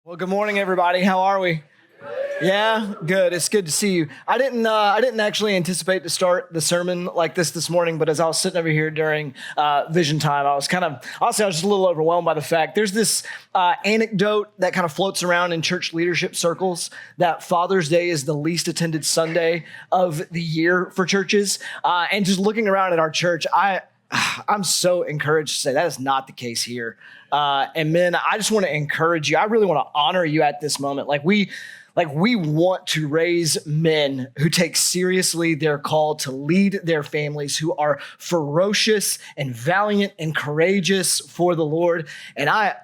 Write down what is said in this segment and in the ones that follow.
Well, good morning, everybody. How are we? Yeah, good. It's good to see you. I didn't actually anticipate to start the sermon like this morning, but as I was sitting over here during vision time, I was just a little overwhelmed by the fact there's this anecdote that kind of floats around in church leadership circles that Father's Day is the least attended Sunday of the year for churches. And just looking around at our church, I'm so encouraged to say that is not the case here. And men, I just want to encourage you. I really want to honor you at this moment. We want to raise men who take seriously their call to lead their families, who are ferocious and valiant and courageous for the Lord. And I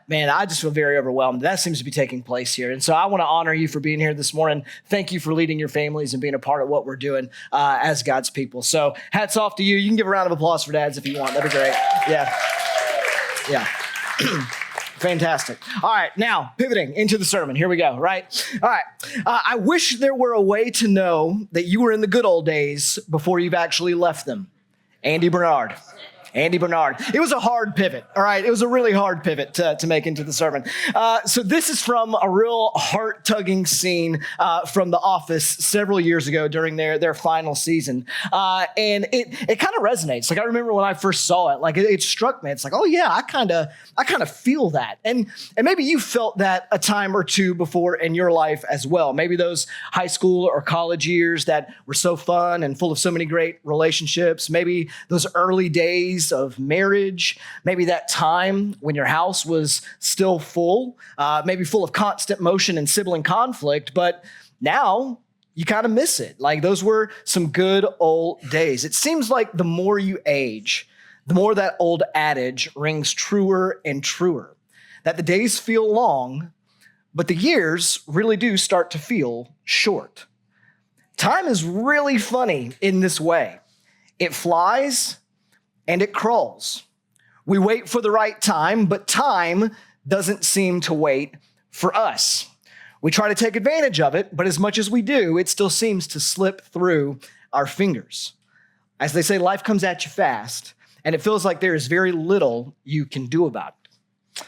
just feel very overwhelmed. That seems to be taking place here. And so I want to honor you for being here this morning. Thank you for leading your families and being a part of what we're doing as God's people. So hats off to you. You can give a round of applause for dads if you want. That'd be great. Yeah. Fantastic. All right, now pivoting into the sermon. Here we go, right? All right. I wish there were a way to know that you were in the good old days before you've actually left them. Andy Bernard. It was a hard pivot, all right? It was a really hard pivot to make into the sermon. So this is from a real heart-tugging scene from The Office several years ago during their final season. And it kind of resonates. Like, I remember when I first saw it, it struck me. It's like, oh yeah, I kind of feel that. And maybe you felt that a time or two before in your life as well. Maybe those high school or college years that were so fun and full of so many great relationships. Maybe those early days of marriage, maybe that time when your house was still full, maybe full of constant motion and sibling conflict, but now you kind of miss it. Like, those were some good old days. It seems like the more you age, the more that old adage rings truer and truer, that the days feel long, but the years really do start to feel short. Time is really funny in this way. It flies and it crawls. We wait for the right time, but time doesn't seem to wait for us. We try to take advantage of it, but as much as we do, it still seems to slip through our fingers. As they say, life comes at you fast, and it feels like there is very little you can do about it.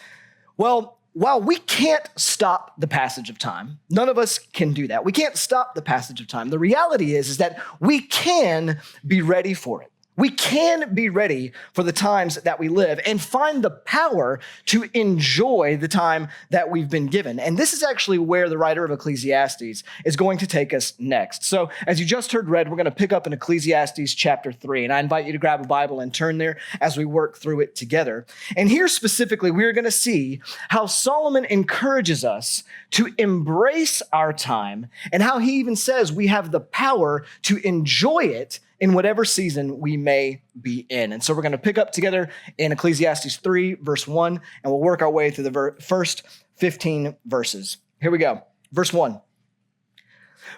Well, while we can't stop the passage of time, none of us can do that. We can't stop the passage of time. The reality is that we can be ready for it. We can be ready for the times that we live and find the power to enjoy the time that we've been given. And this is actually where the writer of Ecclesiastes is going to take us next. So as you just heard read, we're going to pick up in Ecclesiastes chapter 3. And I invite you to grab a Bible and turn there as we work through it together. And here specifically, we're going to see how Solomon encourages us to embrace our time and how he even says we have the power to enjoy it in whatever season we may be in. And so we're going to pick up together in Ecclesiastes 3, verse 1, and we'll work our way through the first 15 verses. Here we go. Verse 1.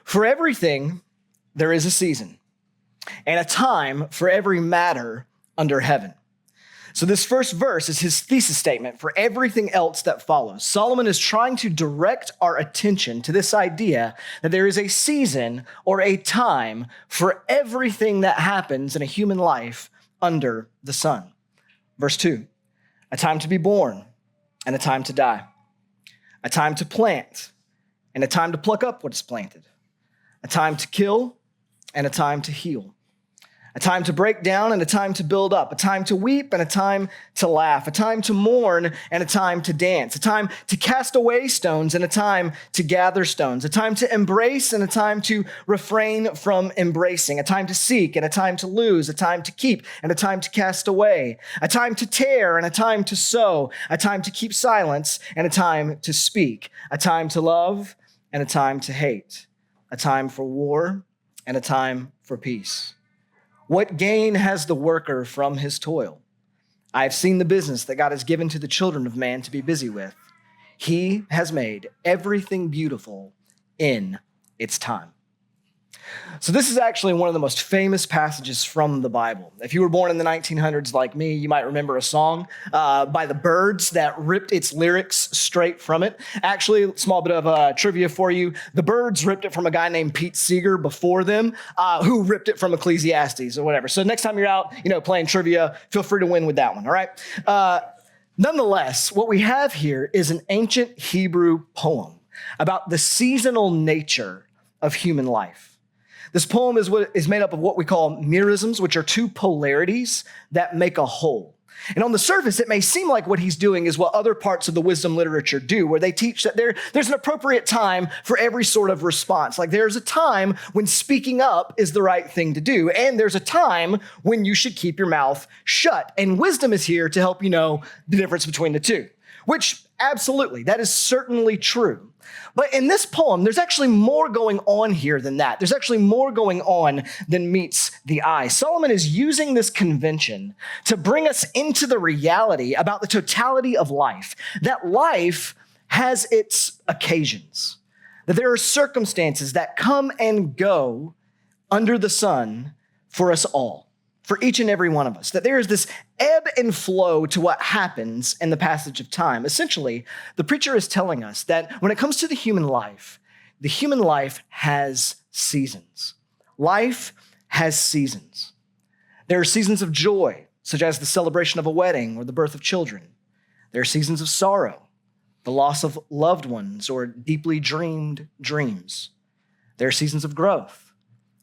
For everything there is a season, and a time for every matter under heaven. So this first verse is his thesis statement for everything else that follows. Solomon is trying to direct our attention to this idea that there is a season or a time for everything that happens in a human life under the sun. Verse 2, a time to be born and a time to die, a time to plant and a time to pluck up what is planted, a time to kill and a time to heal, a time to break down and a time to build up, a time to weep and a time to laugh, a time to mourn and a time to dance, a time to cast away stones and a time to gather stones, a time to embrace and a time to refrain from embracing, a time to seek and a time to lose, a time to keep and a time to cast away, a time to tear and a time to sow, a time to keep silence and a time to speak, a time to love and a time to hate, a time for war and a time for peace. What gain has the worker from his toil? I have seen the business that God has given to the children of man to be busy with. He has made everything beautiful in its time. So this is actually one of the most famous passages from the Bible. If you were born in the 1900s like me, you might remember a song by the Byrds that ripped its lyrics straight from it. Actually, a small bit of trivia for you. The Byrds ripped it from a guy named Pete Seeger before them, who ripped it from Ecclesiastes or whatever. So next time you're out, playing trivia, feel free to win with that one, all right? Nonetheless, what we have here is an ancient Hebrew poem about the seasonal nature of human life. This poem is made up of what we call merisms, which are two polarities that make a whole. And on the surface, it may seem like what he's doing is what other parts of the wisdom literature do, where they teach that there's an appropriate time for every sort of response. Like there's a time when speaking up is the right thing to do, and there's a time when you should keep your mouth shut. And wisdom is here to help you know the difference between the two, which absolutely, that is certainly true. But in this poem, there's actually more going on here than that. There's actually more going on than meets the eye. Solomon is using this convention to bring us into the reality about the totality of life, that life has its occasions, that there are circumstances that come and go under the sun for us all, for each and every one of us, that there is this ebb and flow to what happens in the passage of time. Essentially, the preacher is telling us that when it comes to the human life has seasons. Life has seasons. There are seasons of joy, such as the celebration of a wedding or the birth of children. There are seasons of sorrow, the loss of loved ones or deeply dreamed dreams. There are seasons of growth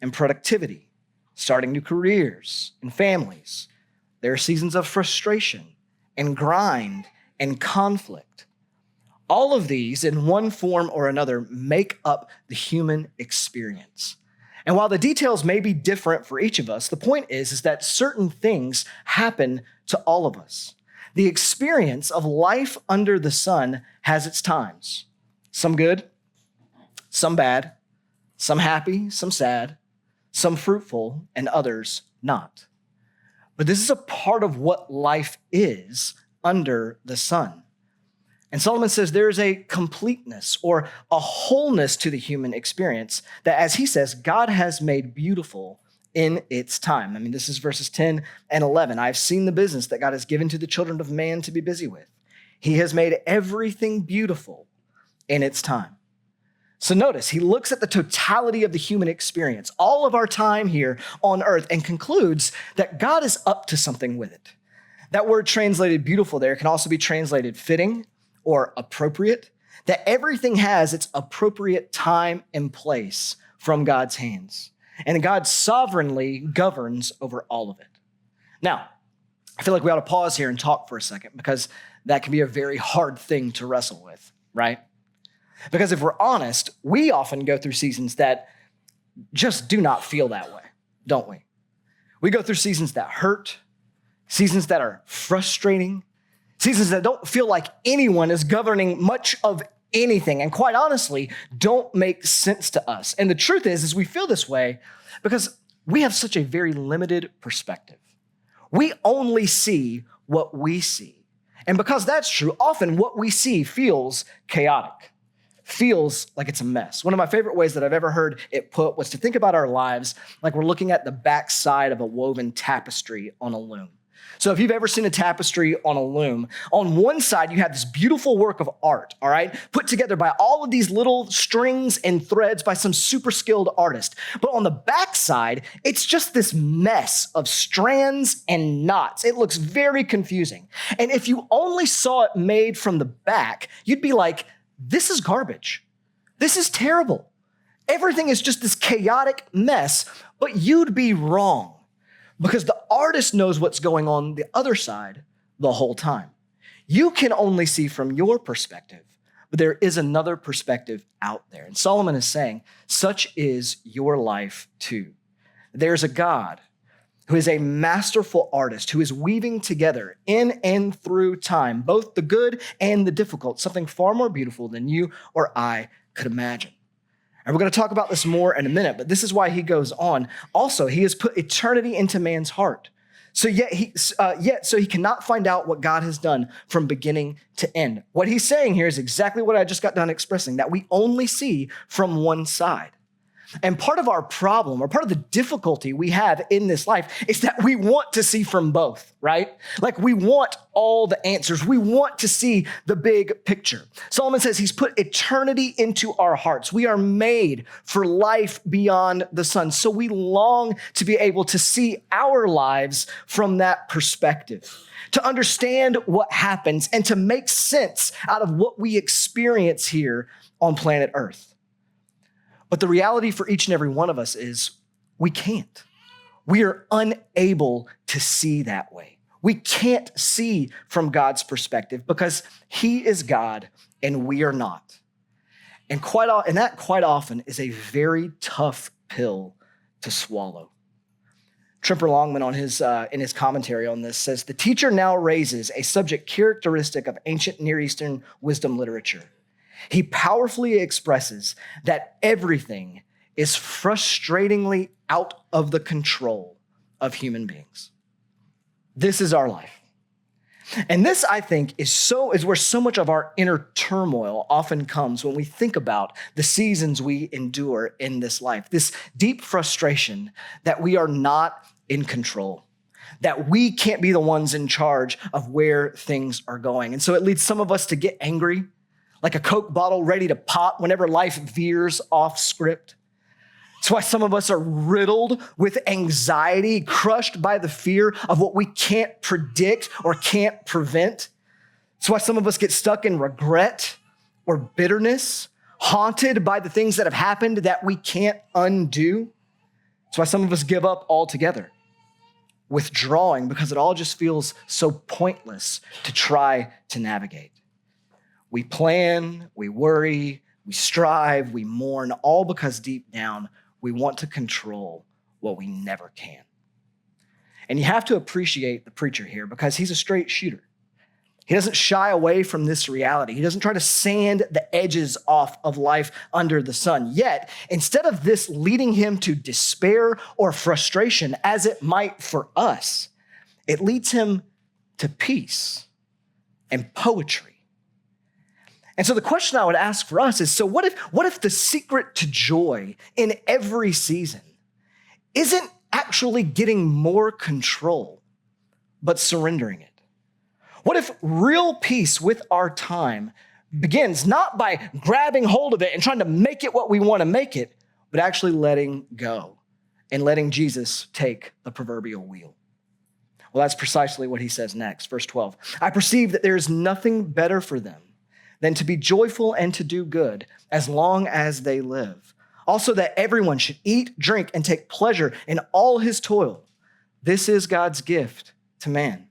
and productivity, starting new careers and families. There are seasons of frustration and grind and conflict. All of these, in one form or another, make up the human experience. And while the details may be different for each of us, the point is that certain things happen to all of us. The experience of life under the sun has its times. Some good, some bad, some happy, some sad, some fruitful, and others not. But this is a part of what life is under the sun. And Solomon says there is a completeness or a wholeness to the human experience that, as he says, God has made beautiful in its time. I mean, this is verses 10 and 11. I've seen the business that God has given to the children of man to be busy with. He has made everything beautiful in its time. So notice, he looks at the totality of the human experience, all of our time here on earth, and concludes that God is up to something with it. That word translated beautiful there can also be translated fitting or appropriate, that everything has its appropriate time and place from God's hands. And God sovereignly governs over all of it. Now, I feel like we ought to pause here and talk for a second because that can be a very hard thing to wrestle with, right? Because if we're honest, we often go through seasons that just do not feel that way, don't we? We go through seasons that hurt, seasons that are frustrating, seasons that don't feel like anyone is governing much of anything, and quite honestly, don't make sense to us. And the truth is we feel this way because we have such a very limited perspective. We only see what we see. And because that's true, often what we see feels chaotic, feels like it's a mess. One of my favorite ways that I've ever heard it put was to think about our lives like we're looking at the backside of a woven tapestry on a loom. So if you've ever seen a tapestry on a loom, on one side you have this beautiful work of art, all right, put together by all of these little strings and threads by some super skilled artist. But on the backside, it's just this mess of strands and knots. It looks very confusing. And if you only saw it made from the back, you'd be like, this is garbage. This is terrible. Everything is just this chaotic mess, but you'd be wrong because the artist knows what's going on the other side the whole time. You can only see from your perspective, but there is another perspective out there. And Solomon is saying, such is your life too. There's a God who is a masterful artist, who is weaving together in and through time, both the good and the difficult, something far more beautiful than you or I could imagine. And we're going to talk about this more in a minute, but this is why he goes on. Also, he has put eternity into man's heart. So yet he cannot find out what God has done from beginning to end. What he's saying here is exactly what I just got done expressing, that we only see from one side. And part of our problem, or part of the difficulty we have in this life, is that we want to see from both, right? Like we want all the answers. We want to see the big picture. Solomon says he's put eternity into our hearts. We are made for life beyond the sun. So we long to be able to see our lives from that perspective, to understand what happens and to make sense out of what we experience here on planet Earth. But the reality for each and every one of us is we can't. We are unable to see that way. We can't see from God's perspective because he is God and we are not. And that quite often is a very tough pill to swallow. Tremper Longman in his commentary on this says, the teacher now raises a subject characteristic of ancient Near Eastern wisdom literature. He powerfully expresses that everything is frustratingly out of the control of human beings. This is our life. And this, I think, is where so much of our inner turmoil often comes when we think about the seasons we endure in this life. This deep frustration that we are not in control, that we can't be the ones in charge of where things are going. And so it leads some of us to get angry, like a Coke bottle ready to pop whenever life veers off script. That's why some of us are riddled with anxiety, crushed by the fear of what we can't predict or can't prevent. That's why some of us get stuck in regret or bitterness, haunted by the things that have happened that we can't undo. That's why some of us give up altogether, withdrawing because it all just feels so pointless to try to navigate. We plan, we worry, we strive, we mourn, all because deep down we want to control what we never can. And you have to appreciate the preacher here because he's a straight shooter. He doesn't shy away from this reality. He doesn't try to sand the edges off of life under the sun. Yet, instead of this leading him to despair or frustration, as it might for us, it leads him to peace and poetry. And so the question I would ask for us is, so what if the secret to joy in every season isn't actually getting more control, but surrendering it? What if real peace with our time begins not by grabbing hold of it and trying to make it what we want to make it, but actually letting go and letting Jesus take the proverbial wheel? Well, that's precisely what he says next. Verse 12, I perceive that there is nothing better for them than to be joyful and to do good as long as they live. Also that everyone should eat, drink, and take pleasure in all his toil. This is God's gift to man.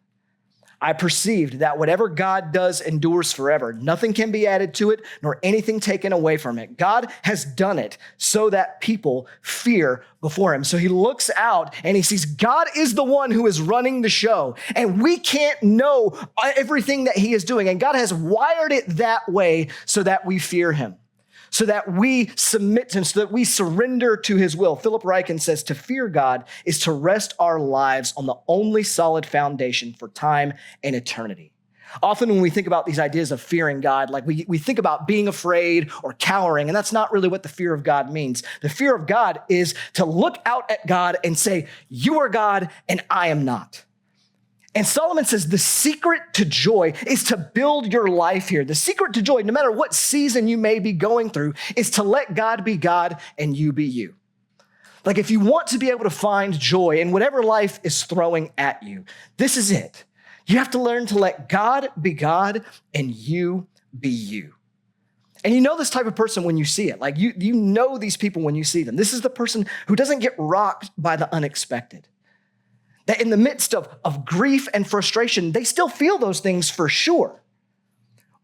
I perceived that whatever God does endures forever. Nothing can be added to it, nor anything taken away from it. God has done it so that people fear before him. So he looks out and he sees God is the one who is running the show, and we can't know everything that he is doing. And God has wired it that way so that we fear him, so that we submit to him, so that we surrender to his will. Philip Ryken says, to fear God is to rest our lives on the only solid foundation for time and eternity. Often when we think about these ideas of fearing God, like we think about being afraid or cowering, and that's not really what the fear of God means. The fear of God is to look out at God and say, you are God and I am not. And Solomon says the secret to joy is to build your life here. The secret to joy, no matter what season you may be going through, is to let God be God and you be you. Like if you want to be able to find joy in whatever life is throwing at you, this is it. You have to learn to let God be God and you be you. And you know this type of person when you see it. Like you know these people when you see them. This is the person who doesn't get rocked by the unexpected. That in the midst of grief and frustration, they still feel those things for sure.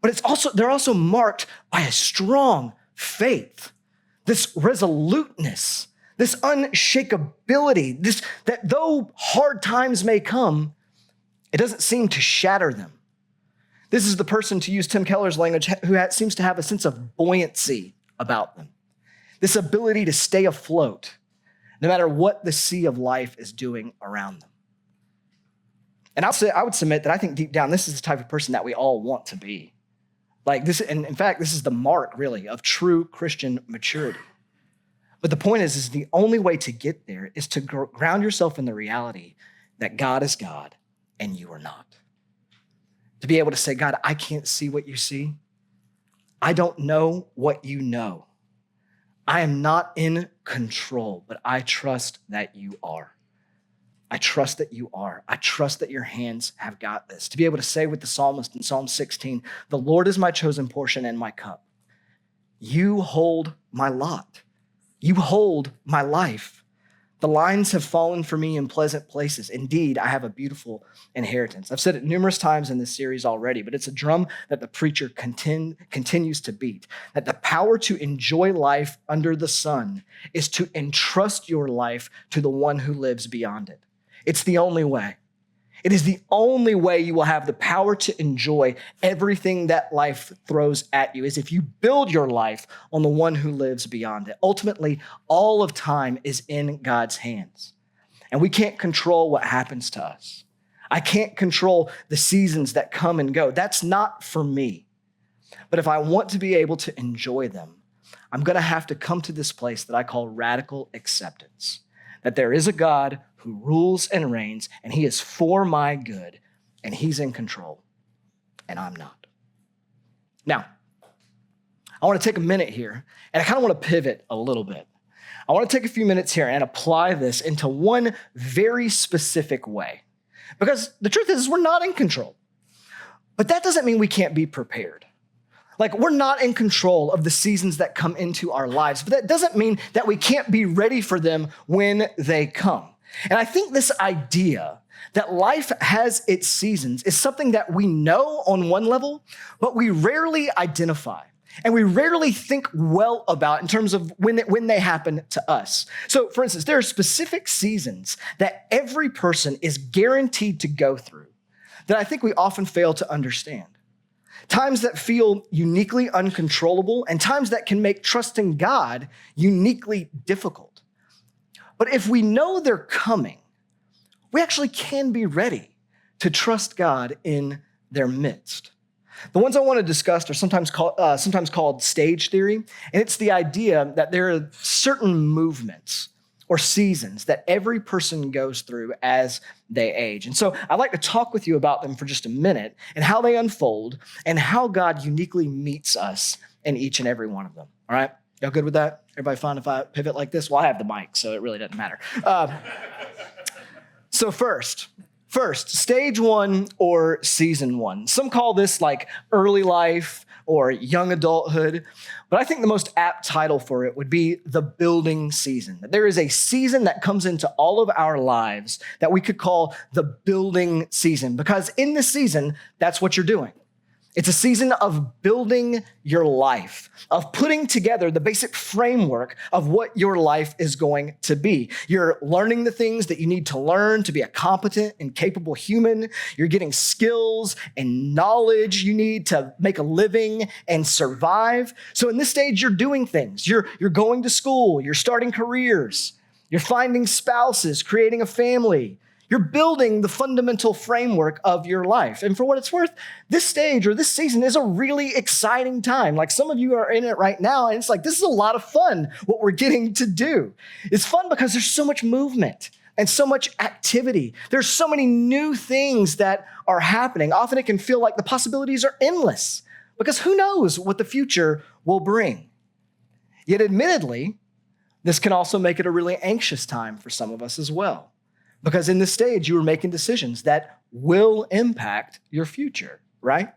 But they're also marked by a strong faith, this resoluteness, this unshakability, that though hard times may come, it doesn't seem to shatter them. This is the person, to use Tim Keller's language, who seems to have a sense of buoyancy about them. This ability to stay afloat, no matter what the sea of life is doing around them. And I would submit that I think deep down, this is the type of person that we all want to be. Like this, and in fact, this is the mark really of true Christian maturity. But the point is the only way to get there is to ground yourself in the reality that God is God and you are not. To be able to say, God, I can't see what you see. I don't know what you know. I am not in control, but I trust that you are. I trust that you are. I trust that your hands have got this. To be able to say with the psalmist in Psalm 16, the Lord is my chosen portion and my cup. You hold my lot. You hold my life. The lines have fallen for me in pleasant places. Indeed, I have a beautiful inheritance. I've said it numerous times in this series already, but it's a drum that the preacher continues to beat, that the power to enjoy life under the sun is to entrust your life to the one who lives beyond it. It's the only way. It is the only way you will have the power to enjoy everything that life throws at you, is if you build your life on the one who lives beyond it. Ultimately, all of time is in God's hands, and we can't control what happens to us. I can't control the seasons that come and go. That's not for me. But if I want to be able to enjoy them, I'm going to have to come to this place that I call radical acceptance, that there is a God who rules and reigns, and he is for my good, and he's in control, and I'm not. Now, I want to take a minute here, and I kind of want to pivot a little bit. I want to take a few minutes here and apply this into one very specific way, because the truth is we're not in control, but that doesn't mean we can't be prepared. Like, we're not in control of the seasons that come into our lives, but that doesn't mean that we can't be ready for them when they come. And I think this idea that life has its seasons is something that we know on one level, but we rarely identify and we rarely think well about in terms of when they happen to us. So, for instance, there are specific seasons that every person is guaranteed to go through that I think we often fail to understand. Times that feel uniquely uncontrollable and times that can make trusting God uniquely difficult. But if we know they're coming, we actually can be ready to trust God in their midst. The ones I want to discuss are sometimes called stage theory, and it's the idea that there are certain movements or seasons that every person goes through as they age. And so I'd like to talk with you about them for just a minute and how they unfold and how God uniquely meets us in each and every one of them. All right? Y'all good with that? Everybody fine if I pivot like this? Well, I have the mic, so it really doesn't matter. So first, stage one or season one. Some call this like early life or young adulthood, but I think the most apt title for it would be the building season. There is a season that comes into all of our lives that we could call the building season, because in this season, that's what you're doing. It's a season of building your life, of putting together the basic framework of what your life is going to be. You're learning the things that you need to learn to be a competent and capable human. You're getting skills and knowledge you need to make a living and survive. So in this stage, you're doing things. You're going to school. You're starting careers. You're finding spouses, creating a family. You're building the fundamental framework of your life. And for what it's worth, this stage or this season is a really exciting time. Like, some of you are in it right now, and it's like, this is a lot of fun, what we're getting to do. It's fun because there's so much movement and so much activity. There's so many new things that are happening. Often it can feel like the possibilities are endless because who knows what the future will bring. Yet admittedly, this can also make it a really anxious time for some of us as well. Because in this stage, you are making decisions that will impact your future, right?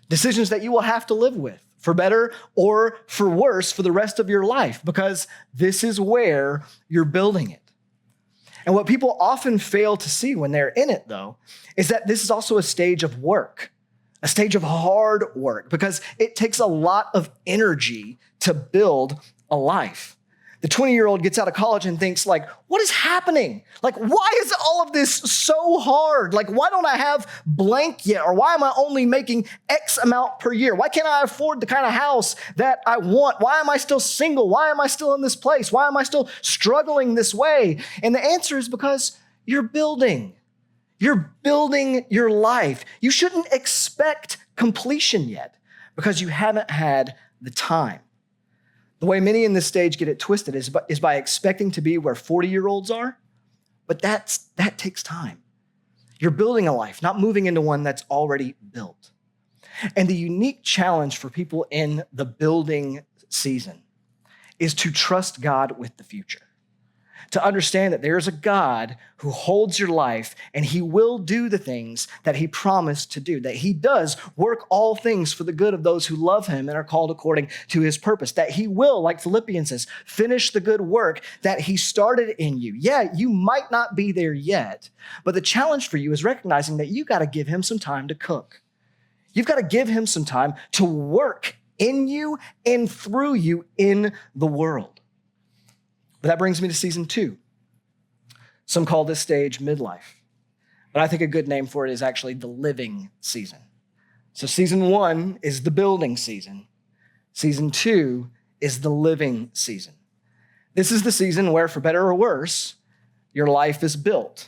Decisions that you will have to live with, for better or for worse, for the rest of your life, because this is where you're building it. And what people often fail to see when they're in it, though, is that this is also a stage of work, a stage of hard work, because it takes a lot of energy to build a life. The 20-year-old gets out of college and thinks, like, what is happening? Like, why is all of this so hard? Like, why don't I have blank yet? Or why am I only making X amount per year? Why can't I afford the kind of house that I want? Why am I still single? Why am I still in this place? Why am I still struggling this way? And the answer is because you're building. You're building your life. You shouldn't expect completion yet because you haven't had the time. The way many in this stage get it twisted is by expecting to be where 40-year-olds are, but that takes time. You're building a life, not moving into one that's already built. And the unique challenge for people in the building season is to trust God with the future. To understand that there's a God who holds your life and he will do the things that he promised to do, that he does work all things for the good of those who love him and are called according to his purpose, that he will, like Philippians says, finish the good work that he started in you. Yeah, you might not be there yet, but the challenge for you is recognizing that you got to give him some time to cook. You've got to give him some time to work in you and through you in the world. But that brings me to season 2. Some call this stage midlife, but I think a good name for it is actually the living season. So season 1 is the building season. Season 2 is the living season. This is the season where, for better or worse, your life is built,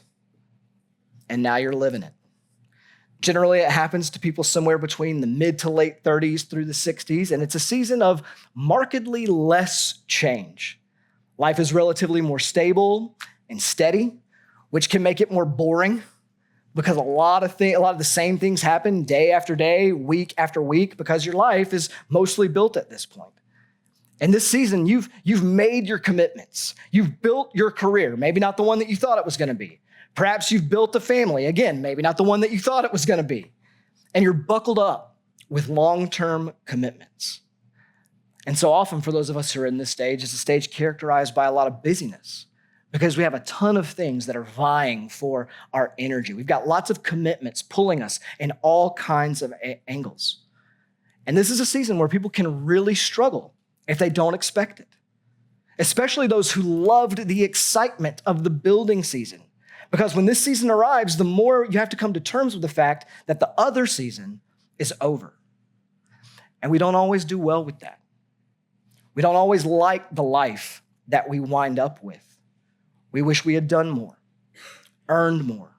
and now you're living it. Generally, it happens to people somewhere between the mid to late 30s through the 60s, and it's a season of markedly less change. Life is relatively more stable and steady, which can make it more boring because a lot of the same things happen day after day, week after week, because your life is mostly built at this point. And this season, you've made your commitments. You've built your career, maybe not the one that you thought it was going to be. Perhaps you've built a family, again, maybe not the one that you thought it was going to be. And you're buckled up with long-term commitments. And so often for those of us who are in this stage, it's a stage characterized by a lot of busyness because we have a ton of things that are vying for our energy. We've got lots of commitments pulling us in all kinds of angles. And this is a season where people can really struggle if they don't expect it, especially those who loved the excitement of the building season. Because when this season arrives, the more you have to come to terms with the fact that the other season is over. And we don't always do well with that. We don't always like the life that we wind up with. We wish we had done more, earned more,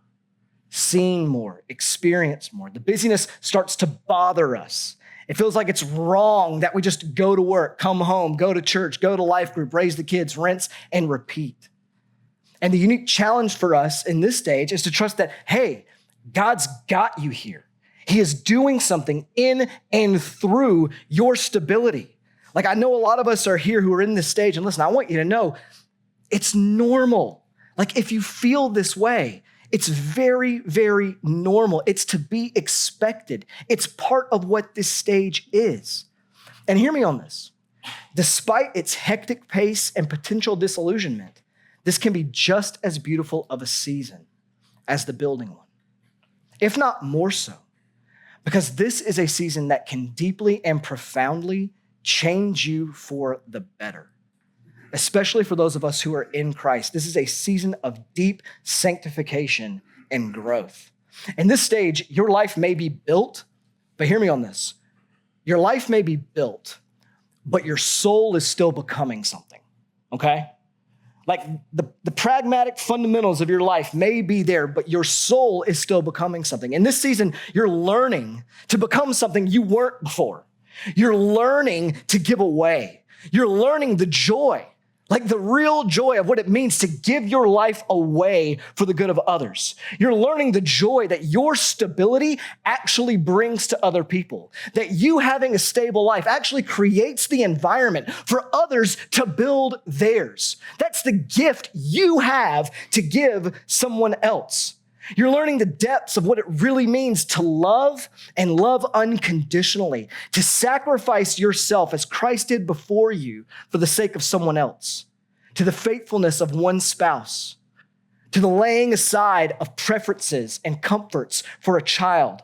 seen more, experienced more. The busyness starts to bother us. It feels like it's wrong that we just go to work, come home, go to church, go to life group, raise the kids, rinse and repeat. And the unique challenge for us in this stage is to trust that, hey, God's got you here. He is doing something in and through your stability. Like, I know a lot of us are here who are in this stage, and listen, I want you to know it's normal. Like, if you feel this way, it's very, very normal. It's to be expected. It's part of what this stage is. And hear me on this. Despite its hectic pace and potential disillusionment, this can be just as beautiful of a season as the building one, if not more so, because this is a season that can deeply and profoundly change you for the better, especially for those of us who are in Christ. This is a season of deep sanctification and growth. In this stage, your life may be built, but hear me on this. Your life may be built, but your soul is still becoming something, okay? Like the pragmatic fundamentals of your life may be there, but your soul is still becoming something. In this season, you're learning to become something you weren't before. You're learning to give away. You're learning the joy, like the real joy of what it means to give your life away for the good of others. You're learning the joy that your stability actually brings to other people, that you having a stable life actually creates the environment for others to build theirs. That's the gift you have to give someone else. You're learning the depths of what it really means to love and love unconditionally, to sacrifice yourself as Christ did before you for the sake of someone else, to the faithfulness of one spouse, to the laying aside of preferences and comforts for a child,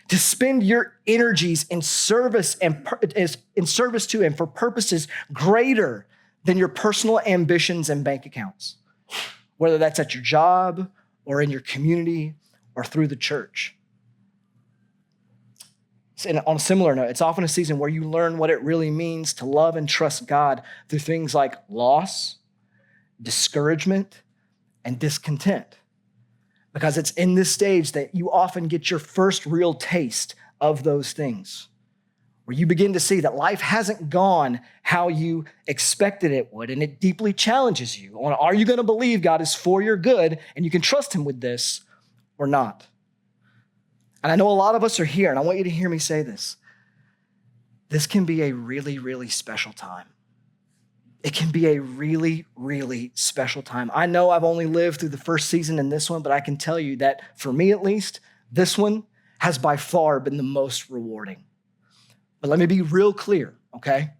to spend your energies in service to and for purposes greater than your personal ambitions and bank accounts, whether that's at your job or in your community, or through the church. And on a similar note, it's often a season where you learn what it really means to love and trust God through things like loss, discouragement, and discontent. Because it's in this stage that you often get your first real taste of those things. where you begin to see that life hasn't gone how you expected it would, and it deeply challenges you on, are you going to believe God is for your good and you can trust him with this or not? And I know a lot of us are here, and I want you to hear me say this. This can be a really, really special time. It can be a really, really special time. I know I've only lived through the first season in this one, but I can tell you that for me at least, this one has by far been the most rewarding. But let me be real clear, okay?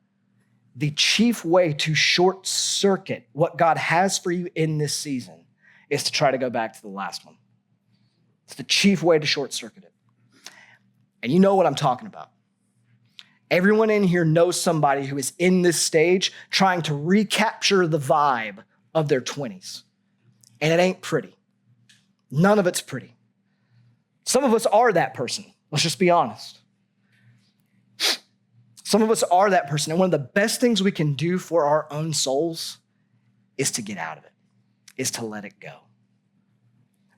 The chief way to short circuit what God has for you in this season is to try to go back to the last one. It's the chief way to short circuit it. And you know what I'm talking about. Everyone in here knows somebody who is in this stage trying to recapture the vibe of their 20s. And it ain't pretty. None of it's pretty. Some of us are that person. Let's just be honest. Some of us are that person. And one of the best things we can do for our own souls is to get out of it, is to let it go.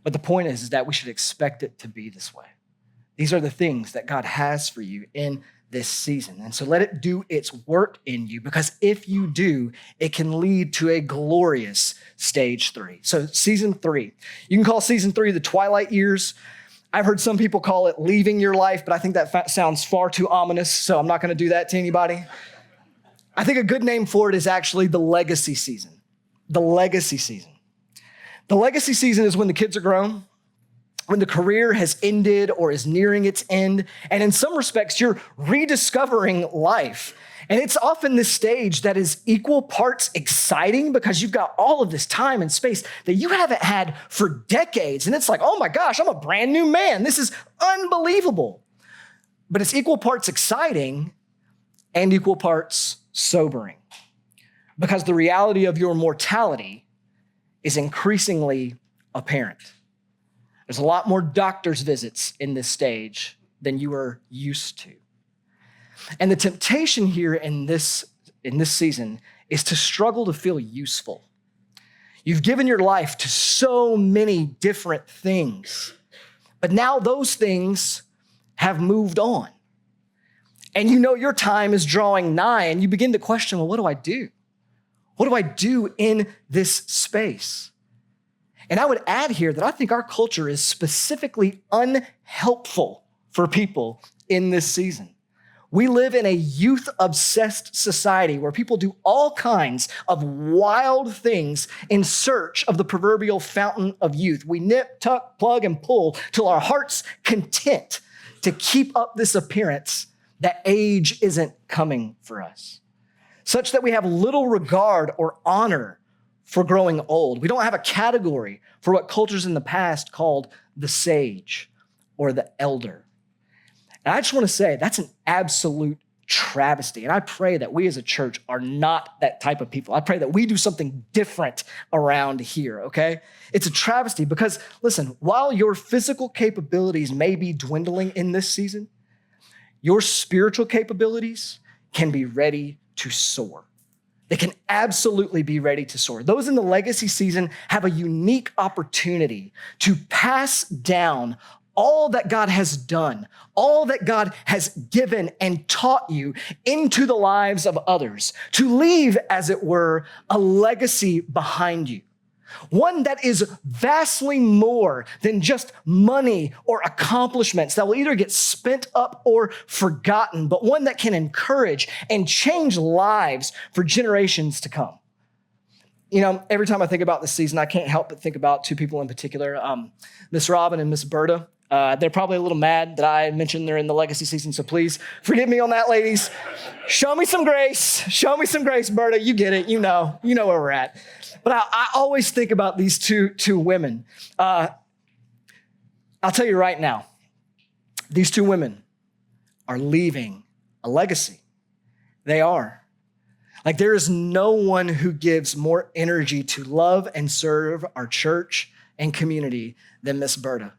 But the point is that we should expect it to be this way. These are the things that God has for you in this season. And so let it do its work in you, because if you do, it can lead to a glorious stage 3. So season 3, you can call season 3 the twilight years. I've heard some people call it leaving your life, but I think that sounds far too ominous, so I'm not going to do that to anybody. I think a good name for it is actually the legacy season. The legacy season. The legacy season is when the kids are grown, when the career has ended or is nearing its end, and in some respects, you're rediscovering life. And it's often this stage that is equal parts exciting because you've got all of this time and space that you haven't had for decades. And it's like, oh my gosh, I'm a brand new man. This is unbelievable. But it's equal parts exciting and equal parts sobering, because the reality of your mortality is increasingly apparent. There's a lot more doctor's visits in this stage than you are used to. And the temptation here in this season is to struggle to feel useful. You've given your life to so many different things, but now those things have moved on. And you know your time is drawing nigh, and you begin to question, well, what do I do? What do I do in this space? And I would add here that I think our culture is specifically unhelpful for people in this season. We live in a youth-obsessed society where people do all kinds of wild things in search of the proverbial fountain of youth. We nip, tuck, plug, and pull till our heart's content to keep up this appearance that age isn't coming for us, such that we have little regard or honor for growing old. We don't have a category for what cultures in the past called the sage or the elder. And I just want to say that's an absolute travesty. And I pray that we as a church are not that type of people. I pray that we do something different around here, okay? It's a travesty because, listen, while your physical capabilities may be dwindling in this season, your spiritual capabilities can be ready to soar. They can absolutely be ready to soar. Those in the legacy season have a unique opportunity to pass down all that God has done, all that God has given and taught you into the lives of others, to leave, as it were, a legacy behind you. One that is vastly more than just money or accomplishments that will either get spent up or forgotten, but one that can encourage and change lives for generations to come. You know, every time I think about this season, I can't help but think about two people in particular, Miss Robin and Miss Berta. They're probably a little mad that I mentioned they're in the legacy season, so please forgive me on that, ladies. Show me some grace. Show me some grace, Berta. You get it. You know where we're at. But I always think about these two women. I'll tell you right now, these two women are leaving a legacy. They are. Like, there is no one who gives more energy to love and serve our church and community than Miss Berta.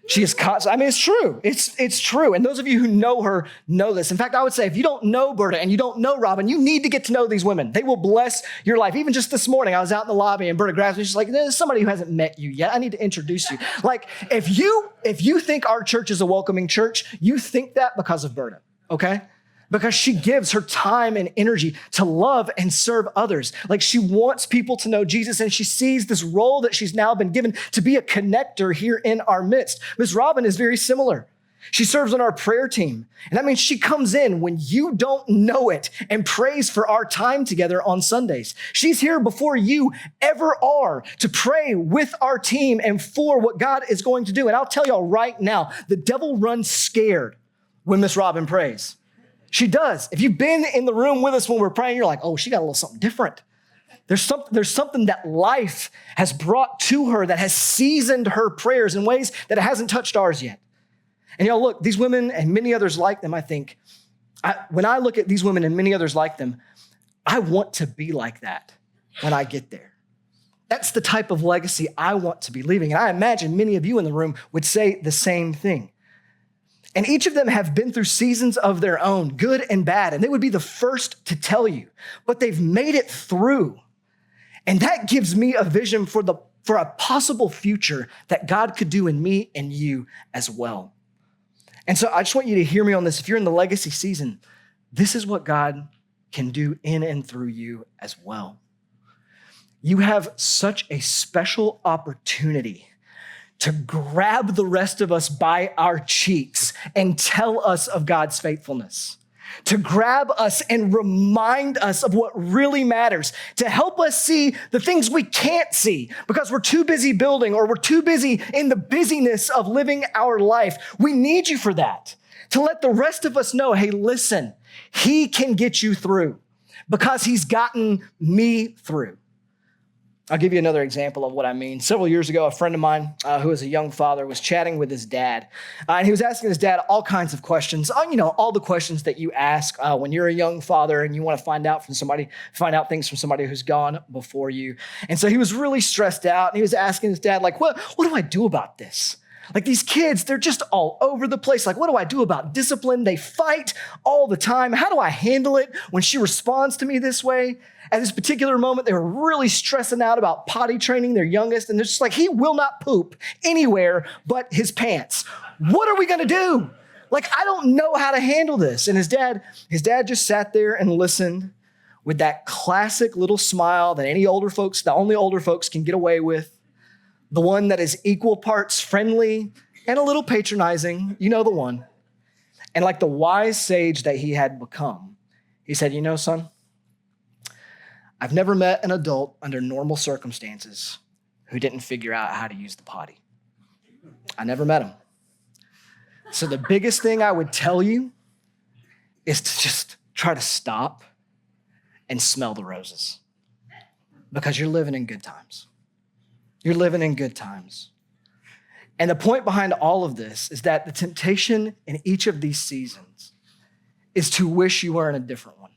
She is constant. I mean, it's true. It's true. And those of you who know her know this. In fact, I would say if you don't know Berta and you don't know Robin, you need to get to know these women. They will bless your life. Even just this morning, I was out in the lobby and Berta grabs me. She's like, there's somebody who hasn't met you yet. I need to introduce you. Like, if you think our church is a welcoming church, you think that because of Berta, okay? because she gives her time and energy to love and serve others. Like she wants people to know Jesus, and she sees this role that she's now been given to be a connector here in our midst. Miss Robin is very similar. She serves on our prayer team. And that means she comes in when you don't know it and prays for our time together on Sundays. She's here before you ever are to pray with our team and for what God is going to do. And I'll tell y'all right now, the devil runs scared when Miss Robin prays. She does. If you've been in the room with us when we're praying, you're like, oh, she got a little something different. There's something that life has brought to her that has seasoned her prayers in ways that it hasn't touched ours yet. And y'all, look, these women and many others like them, I think, when I look at these women and many others like them, I want to be like that when I get there. That's the type of legacy I want to be leaving. And I imagine many of you in the room would say the same thing. And each of them have been through seasons of their own, good and bad, and they would be the first to tell you, but they've made it through. And that gives me a vision for a possible future that God could do in me and you as well. And so I just want you to hear me on this. If you're in the legacy season, this is what God can do in and through you as well. You have such a special opportunity to grab the rest of us by our cheeks and tell us of God's faithfulness, to grab us and remind us of what really matters, to help us see the things we can't see because we're too busy building or we're too busy in the busyness of living our life. We need you for that, to let the rest of us know, hey, listen, he can get you through because he's gotten me through. I'll give you another example of what I mean. Several years ago, a friend of mine who is a young father was chatting with his dad, and he was asking his dad all kinds of questions, all the questions that you ask when you're a young father and you want to find out things from somebody who's gone before you. And so he was really stressed out, and he was asking his dad, like, what do I do about this? Like these kids, they're just all over the place. Like, what do I do about discipline? They fight all the time. How do I handle it when she responds to me this way? At this particular moment, they were really stressing out about potty training their youngest. And they're just like, he will not poop anywhere but his pants. What are we going to do? Like, I don't know how to handle this. And his dad just sat there and listened with that classic little smile that only older folks can get away with. The one that is equal parts friendly and a little patronizing, you know the one. And like the wise sage that he had become, he said, son, I've never met an adult under normal circumstances who didn't figure out how to use the potty. I never met him. So the biggest thing I would tell you is to just try to stop and smell the roses because you're living in good times. You're living in good times. And the point behind all of this is that the temptation in each of these seasons is to wish you were in a different one.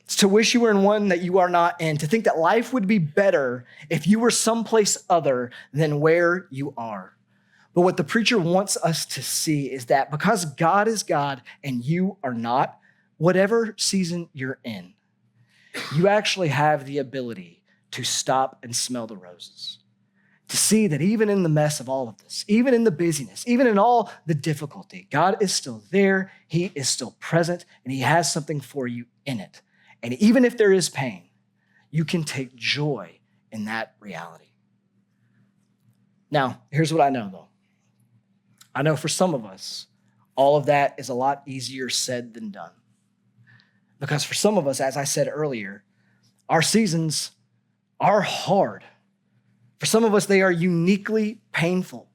It's to wish you were in one that you are not in, to think that life would be better if you were someplace other than where you are. But what the preacher wants us to see is that because God is God and you are not, whatever season you're in, you actually have the ability to stop and smell the roses. To see that even in the mess of all of this, even in the busyness, even in all the difficulty, God is still there, he is still present, and he has something for you in it. And even if there is pain, you can take joy in that reality. Now, here's what I know though. I know for some of us, all of that is a lot easier said than done. Because for some of us, as I said earlier, our seasons are hard. For some of us, they are uniquely painful.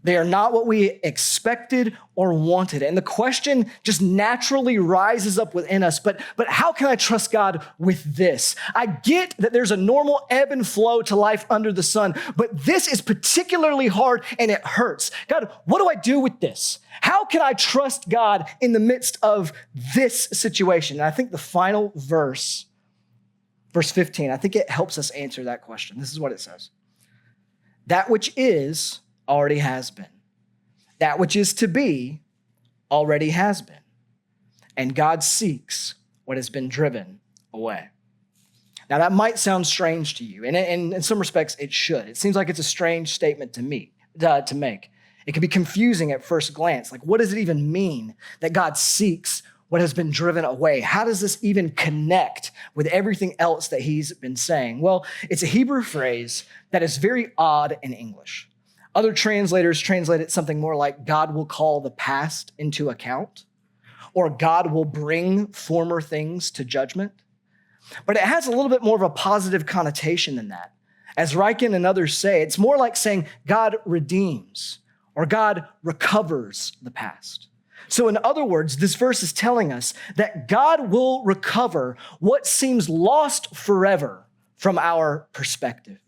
They are not what we expected or wanted. And the question just naturally rises up within us, but how can I trust God with this? I get that there's a normal ebb and flow to life under the sun, but this is particularly hard and it hurts. God, what do I do with this? How can I trust God in the midst of this situation? And I think the final verse 15, I think it helps us answer that question. This is what it says. That which is already has been. That which is to be already has been. And God seeks what has been driven away. Now that might sound strange to you, and in some respects it should. It seems like it's a strange statement to make. It can be confusing at first glance. Like, what does it even mean that God seeks what has been driven away? How does this even connect with everything else that he's been saying? Well, it's a Hebrew phrase that is very odd in English. Other translators translate it something more like God will call the past into account, or God will bring former things to judgment. But it has a little bit more of a positive connotation than that. As Riken and others say, it's more like saying God redeems or God recovers the past. So in other words, this verse is telling us that God will recover what seems lost forever from our perspective,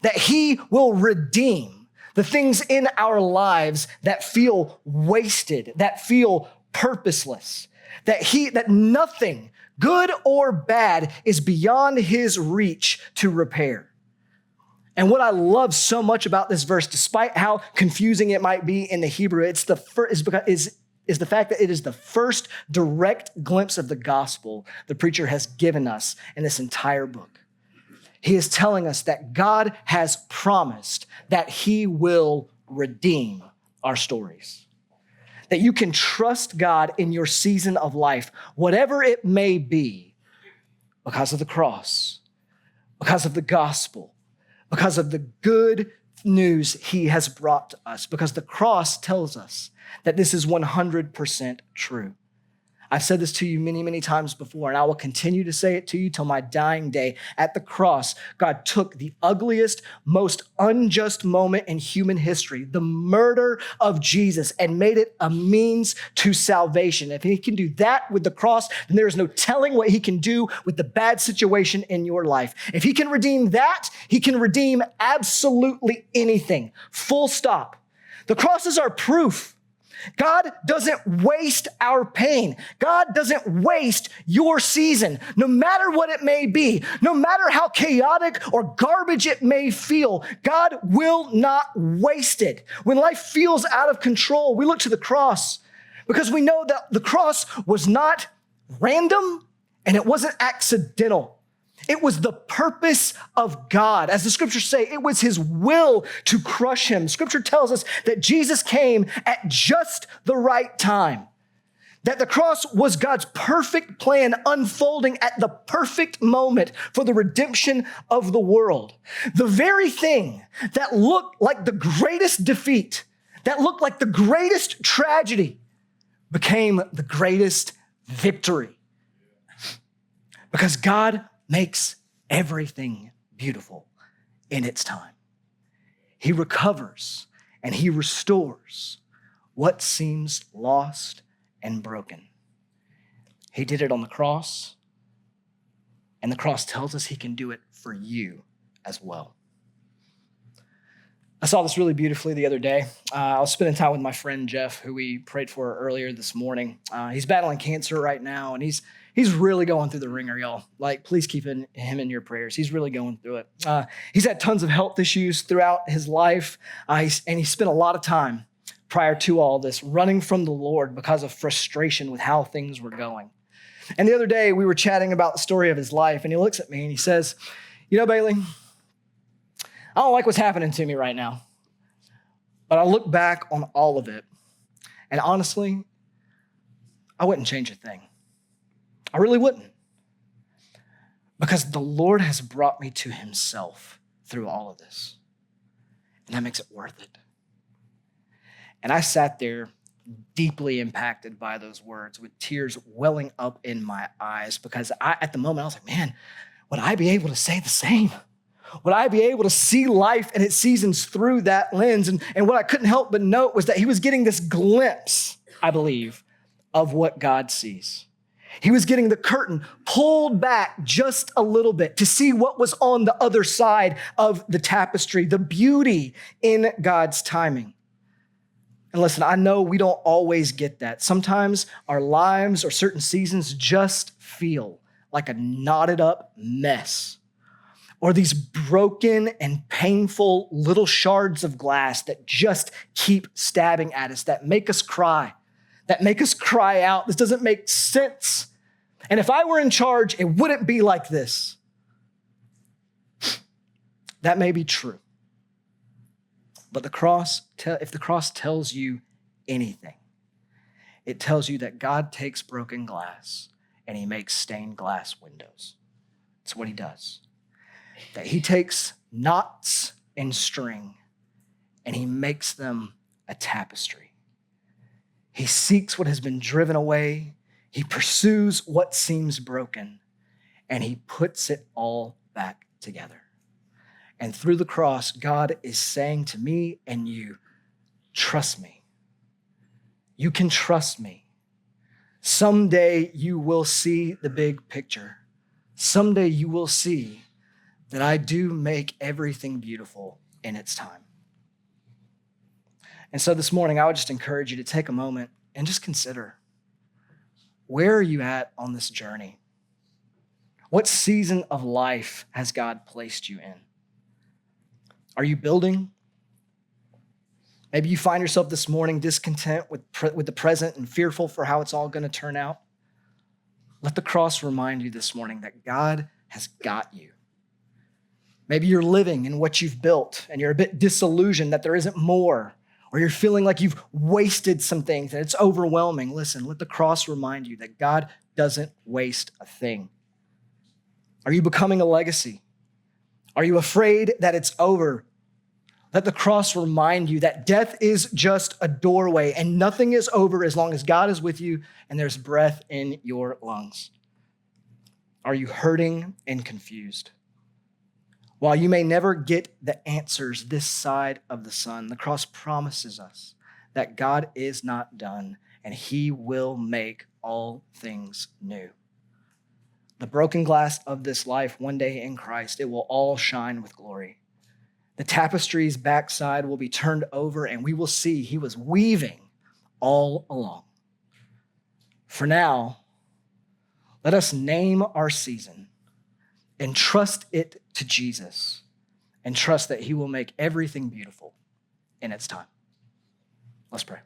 that he will redeem the things in our lives that feel wasted, that feel purposeless, that nothing, good or bad, is beyond his reach to repair. And what I love so much about this verse, despite how confusing it might be in the Hebrew, is the fact that it is the first direct glimpse of the gospel the preacher has given us in this entire book. He is telling us that God has promised that he will redeem our stories. That you can trust God in your season of life, whatever it may be, because of the cross, because of the gospel, because of the good news he has brought to us, because the cross tells us that this is 100% true. I've said this to you many, many times before, and I will continue to say it to you till my dying day. At the cross, God took the ugliest, most unjust moment in human history, the murder of Jesus, and made it a means to salvation. If he can do that with the cross, then there is no telling what he can do with the bad situation in your life. If he can redeem that, he can redeem absolutely anything. Full stop. The cross is our proof. God doesn't waste our pain. God doesn't waste your season, no matter what it may be, no matter how chaotic or garbage it may feel. God will not waste it. When life feels out of control, we look to the cross because we know that the cross was not random and it wasn't accidental. It was the purpose of God. As the scriptures say, it was his will to crush him. Scripture tells us that Jesus came at just the right time, that the cross was God's perfect plan unfolding at the perfect moment for the redemption of the world. The very thing that looked like the greatest defeat, that looked like the greatest tragedy, became the greatest victory. Because God makes everything beautiful in its time. He recovers and he restores what seems lost and broken. He did it on the cross, and the cross tells us he can do it for you as well. I saw this really beautifully the other day. I was spending time with my friend Jeff, who we prayed for earlier this morning. He's battling cancer right now, and he's really going through the ringer, y'all. Like, please keep him in your prayers. He's really going through it. He's had tons of health issues throughout his life, and he spent a lot of time prior to all this running from the Lord because of frustration with how things were going. And the other day, we were chatting about the story of his life, and he looks at me and he says, "You know, Bailey, I don't like what's happening to me right now, but I look back on all of it, and honestly, I wouldn't change a thing. I really wouldn't. Because the Lord has brought me to himself through all of this, and that makes it worth it." And I sat there deeply impacted by those words with tears welling up in my eyes because at the moment, I was like, man, would I be able to say the same? Would I be able to see life and its seasons through that lens? And what I couldn't help but note was that he was getting this glimpse, I believe, of what God sees. He was getting the curtain pulled back just a little bit to see what was on the other side of the tapestry, the beauty in God's timing. And listen, I know we don't always get that. Sometimes our lives or certain seasons just feel like a knotted up mess, or these broken and painful little shards of glass that just keep stabbing at us, that make us cry out. This doesn't make sense. And if I were in charge, it wouldn't be like this. That may be true. But if the cross tells you anything, it tells you that God takes broken glass and he makes stained glass windows. That's what he does. That he takes knots and string and he makes them a tapestry. He seeks what has been driven away. He pursues what seems broken and he puts it all back together. And through the cross, God is saying to me and you, trust me. You can trust me. Someday you will see the big picture. Someday you will see that I do make everything beautiful in its time. And so this morning, I would just encourage you to take a moment and just consider, where are you at on this journey? What season of life has God placed you in? Are you building? Maybe you find yourself this morning discontent with the present and fearful for how it's all going to turn out. Let the cross remind you this morning that God has got you. Maybe you're living in what you've built and you're a bit disillusioned that there isn't more, or you're feeling like you've wasted some things and it's overwhelming. Listen, let the cross remind you that God doesn't waste a thing. Are you becoming a legacy? Are you afraid that it's over? Let the cross remind you that death is just a doorway and nothing is over as long as God is with you and there's breath in your lungs. Are you hurting and confused? While you may never get the answers this side of the sun, the cross promises us that God is not done and he will make all things new. The broken glass of this life, one day in Christ, it will all shine with glory. The tapestry's backside will be turned over and we will see he was weaving all along. For now, let us name our season and trust it to Jesus and trust that he will make everything beautiful in its time. Let's pray.